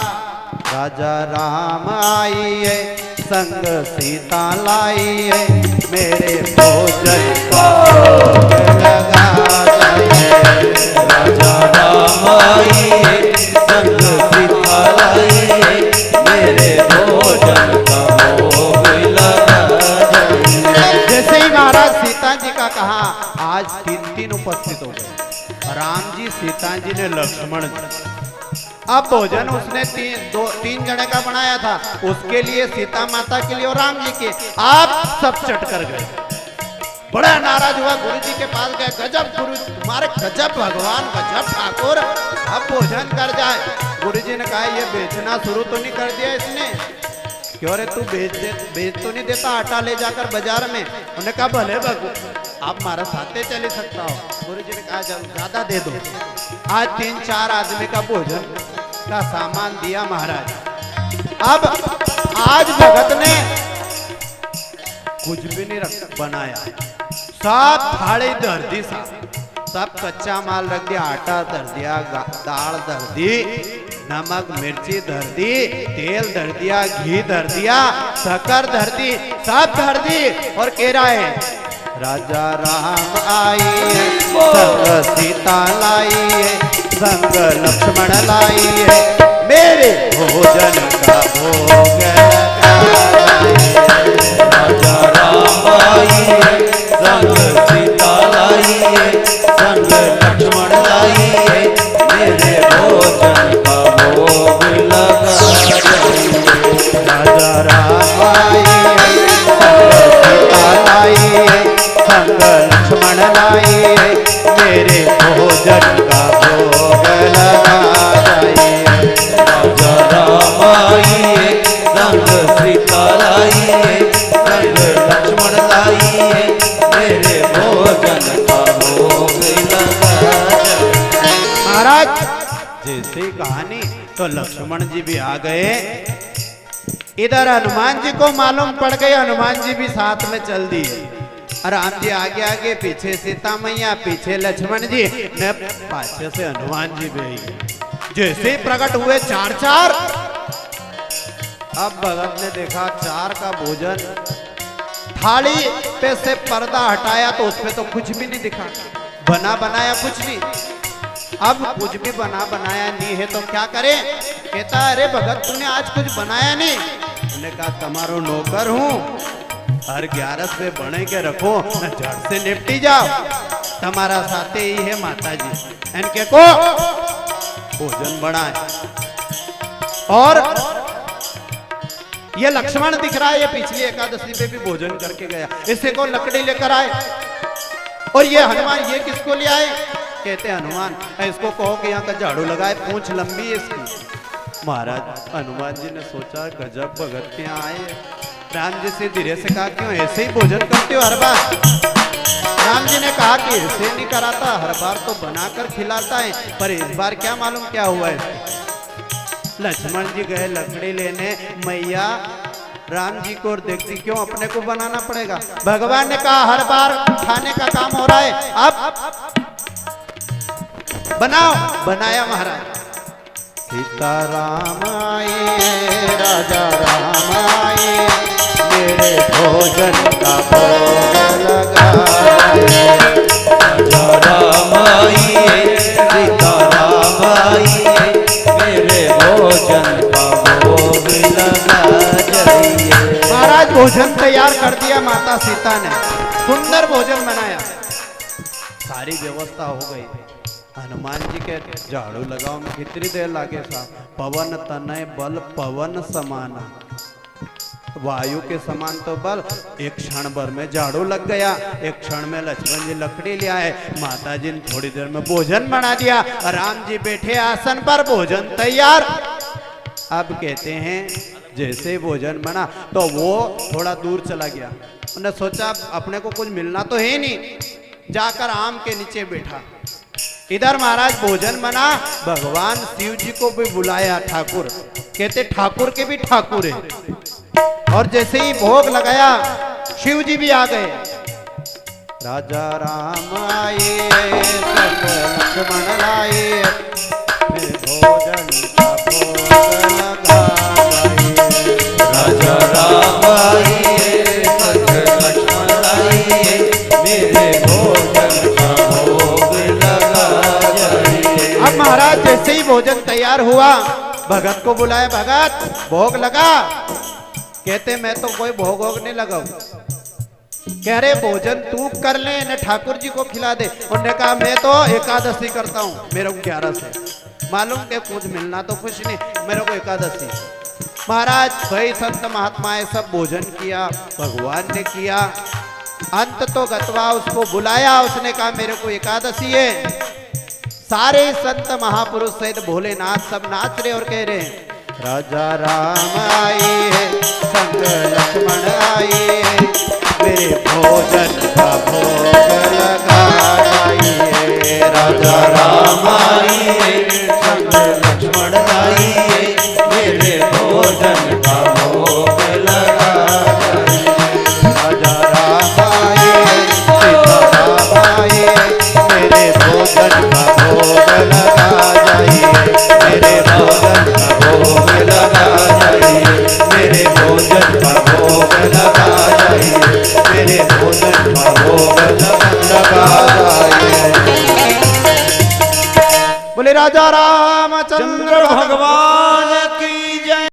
S1: राजा राम आइए, संग सीता लाइए, मेरे भोजन का भोग लगा जाइए।
S2: राजा राम आइए, संग सीता लाइए, मेरे भोजन का भोग लगा जाइए।
S1: जैसे ही महाराज सीता जी का कहा, आज 3 उपस्थित हो गए, राम जी, सीता जी ने, लक्ष्मण जी। अब भोजन उसने 3 जने का बनाया था, उसके लिए, सीता माता के लिए और राम जी के। आप सब चट कर गए, बड़ा नाराज हुआ, गुरु जी के पास गए, गजब गुरु तुम्हारे, गजब भगवान, गजब ठाकुर, अब भोजन कर जाए। गुरु जी ने कहा ये बेचना शुरू तो नहीं कर दिया इसने, क्यों रे तू बेच तो नहीं देता आटा ले जाकर बाजार में? उन्होंने कहा भले बाबू आप हमारा साथे चले सकता हो। गुरु जी ने कहा ज्यादा दे दो। आज 3-4 आदमी का भोजन का सामान दिया महाराज। अब आज भगत ने कुछ भी नहीं बनाया, सब थाली धर दी, सब कच्चा माल रख दिया, आटा धर दिया, दाल धर दी, नमक मिर्ची धर दी, तेल धर दिया, घी धर दिया, शक्कर धर दी, सब धर दी और कह रहा है राजा राम आइए, संग सीता लाइए, संग लक्ष्मण लाइए, मेरे भोजन का भोग लगाइए।
S2: राजा राम आइए संग सीता लाइए संग लक्ष्मण लाइए मेरे भोजन का भोग लगा जाइए।
S1: राजा राम आइए संग सीता लाइए संग लक्ष्मण लाइए मेरे भोजन का भोग लगा जाइए।
S2: राजा राम आइए संग सीता लाइए संग लक्ष्मण लाइए मेरे भोजन का भोग लगा जाइए।
S1: महाराज जैसे कहानी तो लक्ष्मण जी भी आ गए। इधर हनुमान जी को मालूम पड़ गई, हनुमान जी भी साथ में चल दिए। राम जी आगे आगे, पीछे सीता मैया, पीछे लक्ष्मण जी ने पाछे से हनुमान जी भी आई। जैसे ही प्रकट हुए चार चार, अब भगत ने देखा चार का भोजन, थाली पे से पर्दा हटाया तो उसपे तो कुछ भी नहीं दिखा, बना बनाया कुछ नहीं। अब कुछ भी बना बनाया नहीं है तो क्या करे? कहता अरे भगत तूने आज कुछ बनाया नहीं। मैंने कहा तुम्हारो नौकर हूँ, हर 11 पे बने के रखो न झट से निपटी जाओ। तुम्हारा साथे ही है माता जी, इनके को भोजन बनाए। और ये लक्ष्मण दिख रहा है, ये पिछली एकादशी पे भी भोजन करके गया, इसे को लकड़ी लेकर आए। और ये हनुमान ये किसको ले आए? कहते हनुमान इसको कहो कि यहाँ का झाड़ू लगाए, पूंछ लंबी है इसकी। महाराज हनुमान जी ने सोचा गजब भगत के यहाँ आए। राम जी से धीरे से कहा क्यों ऐसे ही भोजन करते हो हर बार? राम जी ने कहा कि ऐसे नहीं कराता, हर बार तो बनाकर खिलाता है, पर इस बार क्या मालूम क्या हुआ है। लक्ष्मण जी गए लकड़ी लेने, मैया राम जी को देखती क्यों अपने को बनाना पड़ेगा। भगवान ने कहा हर बार खाने का काम हो रहा है, अब बनाओ। बनाया महाराज। सीता राम आए राजा राम आए मेरे भोजन का भोग लगाए।
S2: राजा राम आइए सीता राम आइए मेरे भोजन का भोग लगा जाइए।
S1: महाराज भोजन तैयार कर दिया माता सीता ने, सुंदर भोजन बनाया, सारी व्यवस्था हो गई। हनुमान जी के झाड़ू लगाओ में कितनी देर लागे साहब? पवन तनय बल पवन समाना, वायु के समान तो बल। एक क्षण भर में झाड़ू लग गया, एक क्षण में लक्ष्मण जी लकड़ी ले आए, माता जी ने थोड़ी देर में भोजन बना दिया, राम जी बैठे आसन पर, भोजन तैयार। अब कहते हैं जैसे भोजन बना तो वो थोड़ा दूर चला गया, उन्होंने सोचा अपने को कुछ मिलना तो है नहीं, जाकर आम के नीचे बैठा। इधर महाराज भोजन बना, भगवान शिव जी को भी बुलाया ठाकुर, कहते ठाकुर के भी ठाकुर है। और जैसे ही भोग लगाया शिव जी भी आ गए। राजा राम आए संग लक्ष्मण लाए मेरे भोजन का भोग लगाए।
S2: राजा राम आइए संग लक्ष्मण लाइए मेरे भोजन का भोग लगा जाइए।
S1: अब महाराज जैसे ही भोजन तैयार हुआ, भगत को बुलाया, भगत भोग लगा। कहते मैं तो कोई भोग वोग नहीं लगाऊं। कह रहे भोजन तू कर ले न ठाकुर जी को खिला दे। उन्होंने कहा मैं तो एकादशी करता हूँ, मेरे को 11 से मालूम के कुछ मिलना तो कुछ नहीं, मेरे को एकादशी। महाराज भाई संत महात्माएं सब भोजन किया, भगवान ने किया। अंत तो गतवा उसको बुलाया, उसने कहा मेरे को एकादशी है। सारे संत महापुरुष सहित भोलेनाथ सब नाच रहे और कह रहे हैं राजा राम आए संग लक्ष्मण आए मेरे भोजन